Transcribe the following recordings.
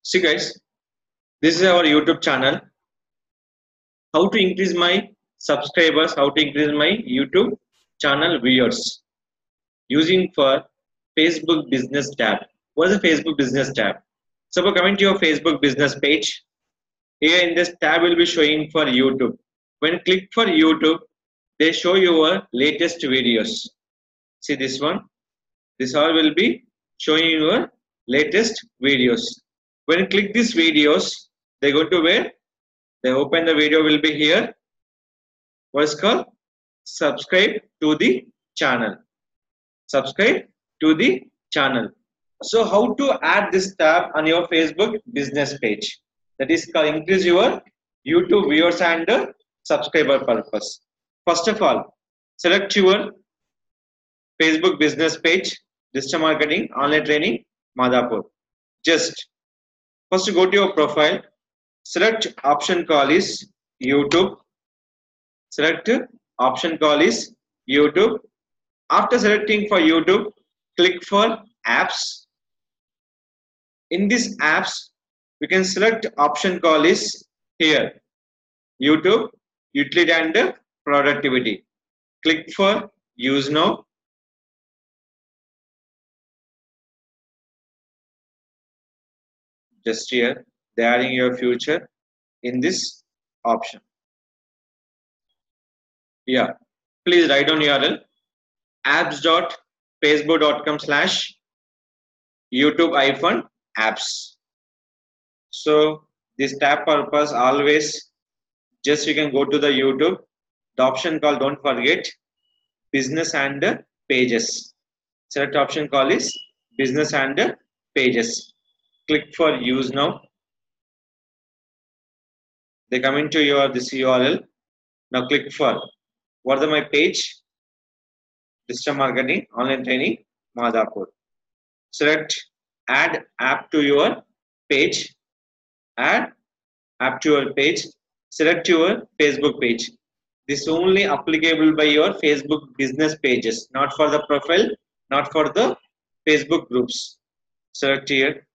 See guys, this is our YouTube channel. How to increase my subscribers, how to increase my YouTube channel viewers using for Facebook business tab. What is the Facebook business tab? So for coming to your Facebook business page, here in this tab will be showing for YouTube. When you click for YouTube, they show your latest videos. See this one. This all will be showing your latest videos. When you click these videos, they go to where? They open the video will be here. What's called? Subscribe to the channel. Subscribe to the channel. So how to add this tab on your Facebook business page? That is called increase your YouTube viewers and subscriber purpose. First of all, select your Facebook business page, digital marketing, online training, Madhapur. Just first go to your profile, select option call is YouTube. Select option call is YouTube. After selecting for YouTube, click for apps. In this apps, we can select option call is here, YouTube, utility and productivity. Click for use now. Just here, they are in your future in this option. Yeah, please write down URL apps.facebook.com/YouTube-apps. So this tab purpose always just you can go to the YouTube. The option call, don't forget, business and pages. Select option call is business and pages. Click for use now. They come into your this URL. Now click for what is my page? Digital marketing, online training, Madhapur. Select add app to your page. Add app to your page. Select your Facebook page. This only applicable by your Facebook business pages, not for the profile, not for the Facebook groups. Select here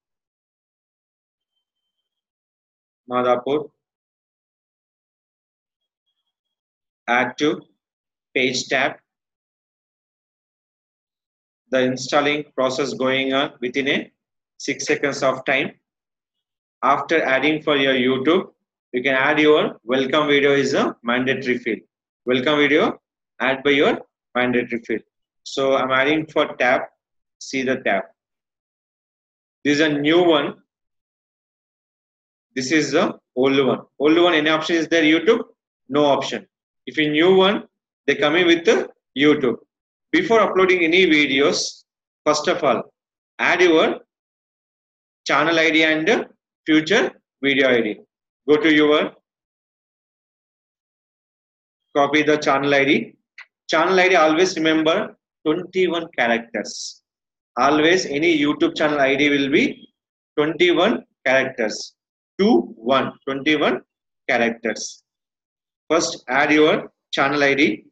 Madhapur. Add to page tab. The installing process going on within a 6 seconds of time. After adding for your YouTube, you can add your welcome video is a mandatory field. Welcome video add by your mandatory field. So I'm adding for tab. See the tab. This is a new one. This is the old one. Old one, any option is there? YouTube? No option. If a new one, they come in with the YouTube. Before uploading any videos, first of all, add your channel ID and future video ID. Go to your, copy the channel ID. Channel ID always remember 21 characters. Always any YouTube channel ID will be 21 characters. 21 characters. First add your channel ID.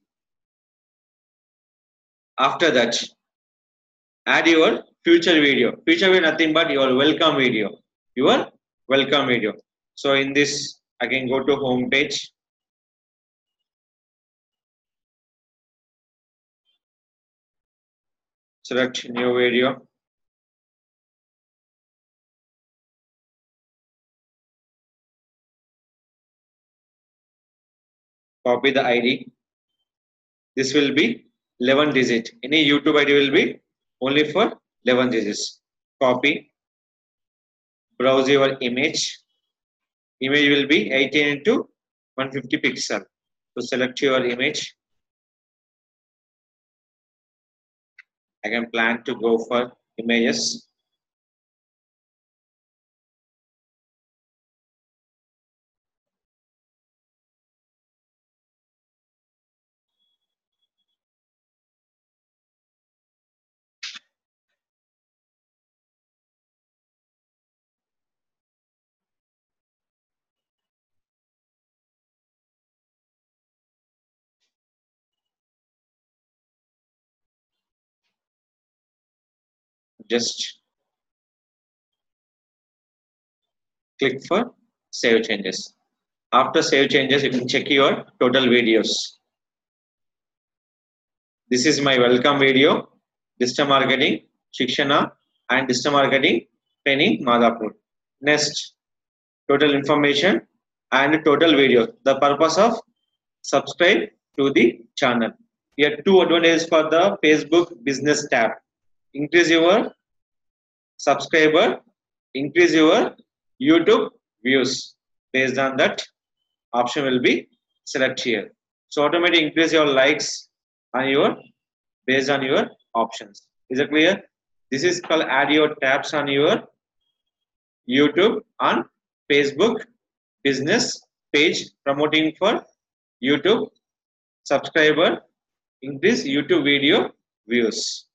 After that, add your future video. Future video nothing but your welcome video. Your welcome video. So in this, I can go to home page. Select new video. Copy the ID. This will be 11 digit. Any YouTube ID will be only for 11 digits. Copy. Browse your image. Image will be 18 into 150 pixel. So select your image. I can plan to go for images. Just Click for save changes. After save changes, you can check your total videos. This is my welcome video, digital marketing, Shikshana, and digital marketing training, Madhapur. Next, total information and total video. The purpose of subscribe to the channel. Here, two advantages for the Facebook business tab. Increase your subscriber, increase your YouTube views. Based on that, option will be select here. So automatically increase your likes on your based on your options. Is it clear? This is called add your tabs on your YouTube on Facebook business page promoting for YouTube subscriber, increase YouTube video views.